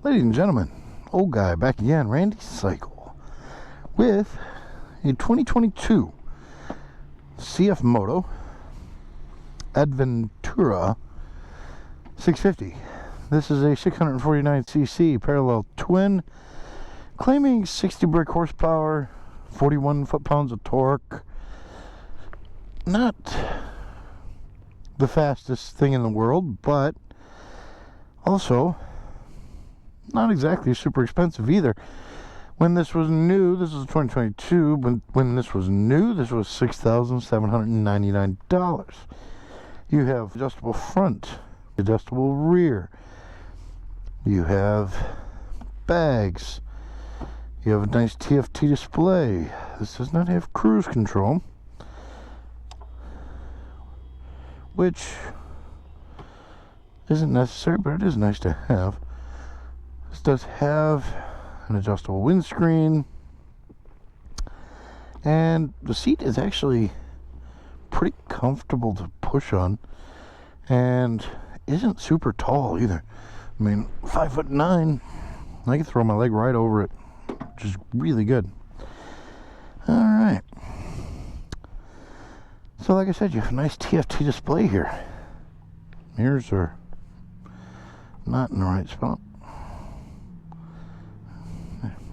Ladies and gentlemen, old guy back again, Randy Cycle, with a 2022 CFMoto Adventura 650. This is a 649cc parallel twin, claiming 60 brake horsepower, 41 foot-pounds of torque. Not the fastest thing in the world, but also not exactly super expensive either. When this was new, this is 2022, but when this was new, this was $6,799. You have adjustable front, adjustable rear, you have bags, you have a nice TFT display. This does not have cruise control, which isn't necessary, but it is nice to have. This does have an adjustable windscreen, and the seat is actually pretty comfortable to push on, and isn't super tall either. I mean, 5'9", I can throw my leg right over it, which is really good. Alright, so like I said, you have a nice TFT display here. Mirrors are not in the right spot.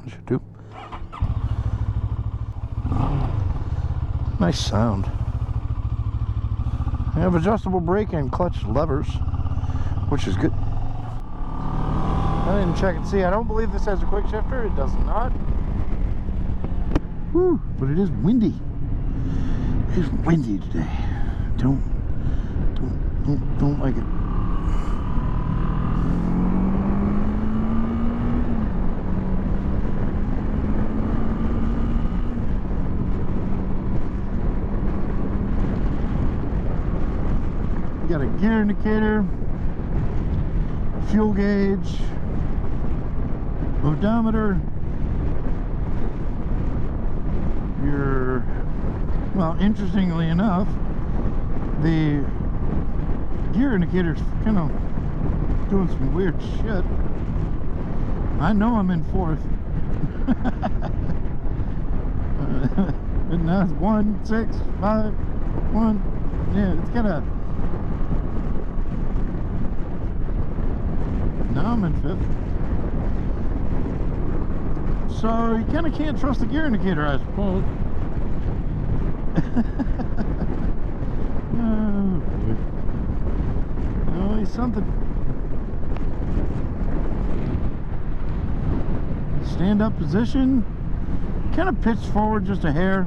I should do. Nice sound. You have adjustable brake and clutch levers, which is good. I didn't check and see. I don't believe this has a quick shifter. It does not. Woo, but it is windy. It is windy today. Don't like it. You got a gear indicator, fuel gauge, odometer, well, interestingly enough, the gear indicator's kind of doing some weird shit. I know I'm in fourth. And now it's 1, 6, 5, 1. Yeah, it's kind of. Now I'm in fifth. So you kind of can't trust the gear indicator, I suppose. Oh, always something. Stand up position. Kind of pitched forward just a hair.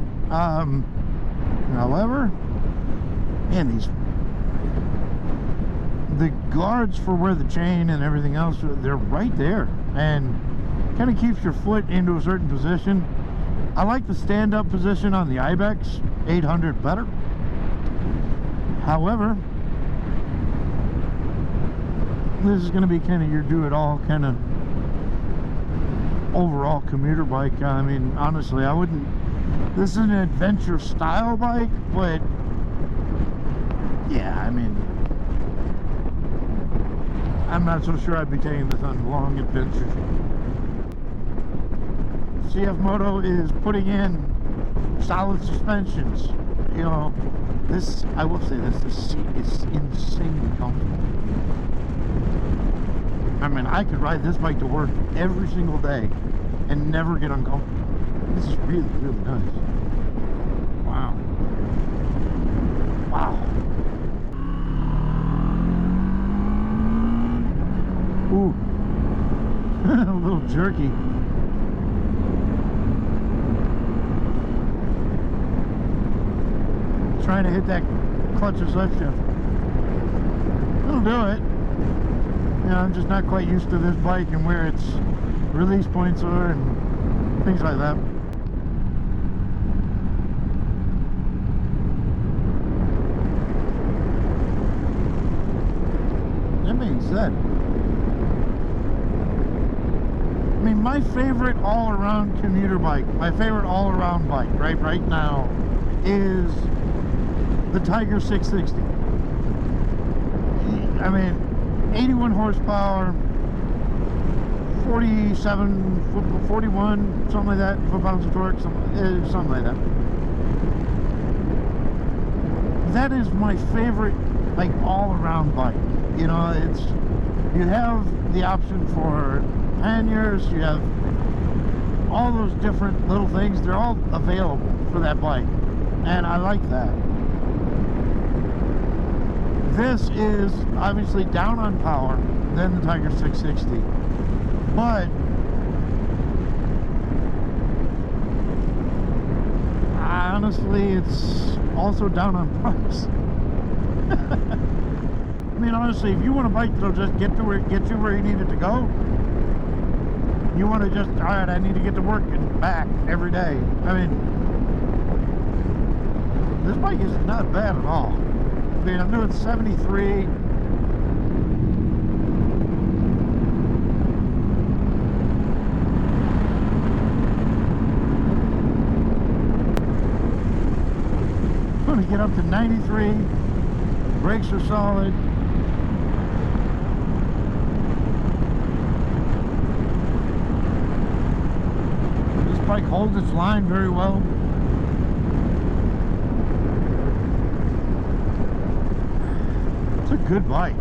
However, man, the guards for where the chain and everything else, they're right there, and kind of keeps your foot into a certain position. I like the stand-up position on the Ibex 800 better. However, this is going to be kind of your do-it-all kind of overall commuter bike. I mean, honestly, I wouldn't. This is an adventure style bike, but yeah, I mean, I'm not so sure I'd be taking this on long adventures. CFMoto is putting in solid suspensions. You know, this, I will say this seat is insanely comfortable. I mean, I could ride this bike to work every single day and never get uncomfortable. This is really, really nice. Wow. Wow. Ooh. A little jerky. Trying to hit that clutch lift shift. It'll do it. You know, I'm just not quite used to this bike and where its release points are and things like that. That being said, I mean, my favorite all-around commuter bike, my favorite all-around bike right now is the Tiger 660. I mean, 81 horsepower, 47, 41, something like that, foot-pounds of torque, something like that. That is my favorite, like, all-around bike. You know, you have the option for panniers, you have all those different little things. They're all available for that bike, and I like that. This is obviously down on power than the Tiger 660, but honestly, it's also down on price. I mean, honestly, if you want a bike that'll just get you where you need it to go, you want to just, all right, I need to get to work and back every day. I mean, this bike is not bad at all. I mean, I'm doing 73. I'm going to get up to 93. Brakes are solid. Bike holds its line very well. It's a good bike.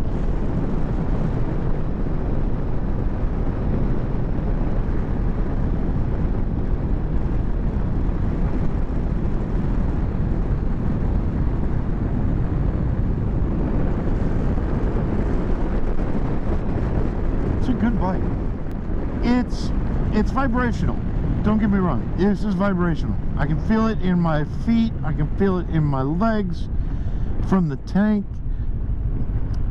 It's a good bike. It's vibrational. Don't get me wrong, this is vibrational. I can feel it in my feet, I can feel it in my legs, from the tank.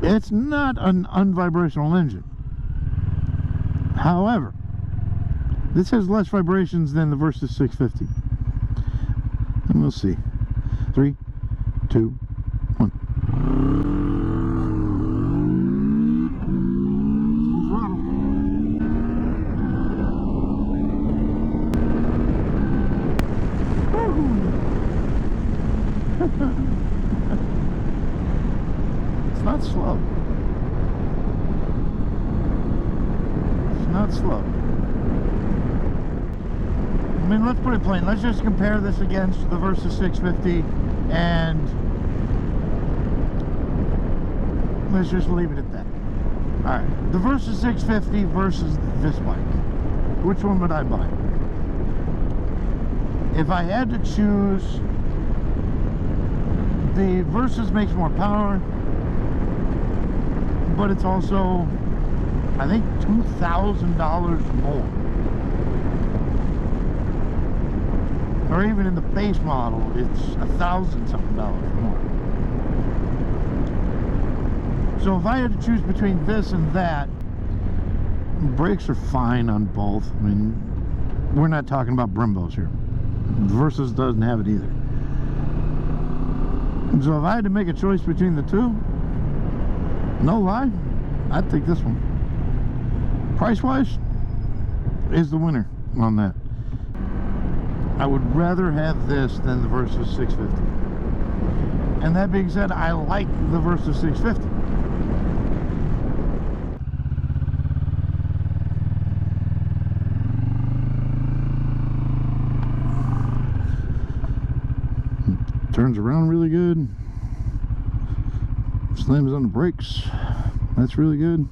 It's not an unvibrational engine. However, this has less vibrations than the Versys 650. And we'll see. 3, 2, 1. It's not slow. It's not slow. I mean, let's put it plain. Let's just compare this against the Versys 650 and let's just leave it at that. Alright, the Versys 650 versus this bike. Which one would I buy? If I had to choose, the Versys makes more power, but it's also, I think, $2,000 more. Or even in the base model, it's $1,000-something more. So if I had to choose between this and that, brakes are fine on both. I mean, we're not talking about Brimbos here. The Versys doesn't have it either. So if I had to make a choice between the two, no lie, I'd take this one. Price-wise, is the winner on that. I would rather have this than the Versys 650. And that being said, I like the Versys 650. Turns around really good. Slams on the brakes. That's really good.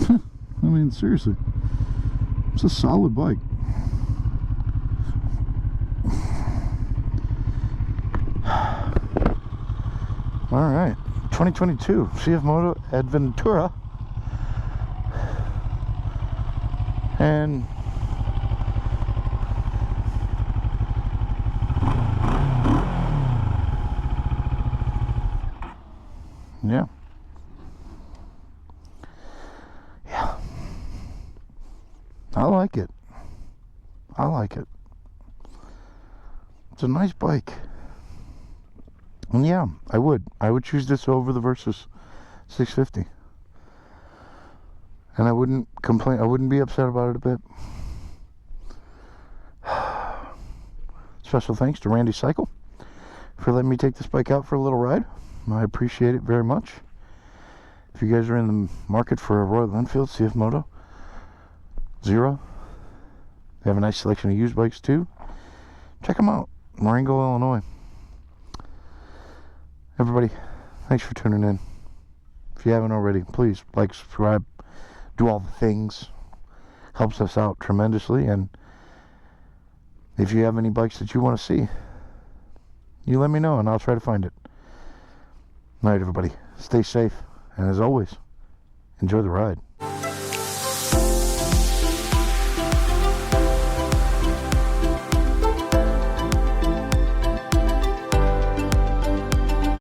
I mean, seriously, it's a solid bike. All right, 2022 CFMoto Adventura, and yeah, I like it. I like it. It's a nice bike. And yeah, I would choose this over the Versys 650. And I wouldn't complain. I wouldn't be upset about it a bit. Special thanks to Randy Cycle for letting me take this bike out for a little ride. I appreciate it very much. If you guys are in the market for a Royal Enfield CFMoto Zero, they have a nice selection of used bikes too. Check them out. Marengo, Illinois. Everybody, thanks for tuning in. If you haven't already, please like, subscribe, do all the things. Helps us out tremendously. And if you have any bikes that you want to see, you let me know and I'll try to find it. All right, everybody. Stay safe. And as always, enjoy the ride.